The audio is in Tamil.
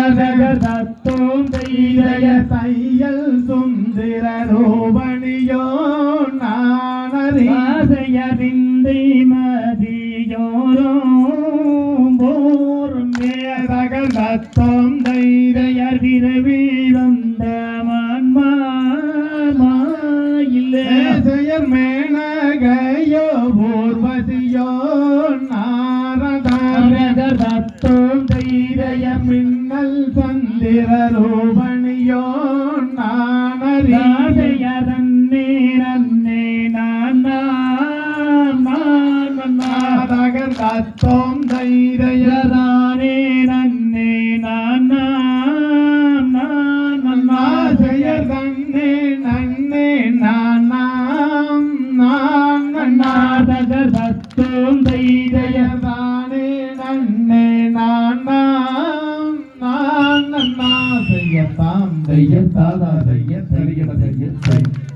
நாரதத்தோம் தைரிய தையல் சுந்திர ரூபணியோ நானறியாசையறிந்தை மதியோரும் போரும் மேதகள் தத்தோம் தைரிய விரைவில் வந்த மாயில்லையர் மேனகையோ பூர்வதியோ நாரதர் தத்தோம் தைரிய மின்னல் சந்திர ரூபணியோ நானறியாசையரன்னே நன்னே நாதகர் தத்தோம் தைரியதானே நன்னே நாசையர் தன்னே நன்னே நாதகர் தத்தோம் தைரியதானே நன்னே நான் செய்யத்தாம் செய்ய தாதா செய்ய தெரியல செய்ய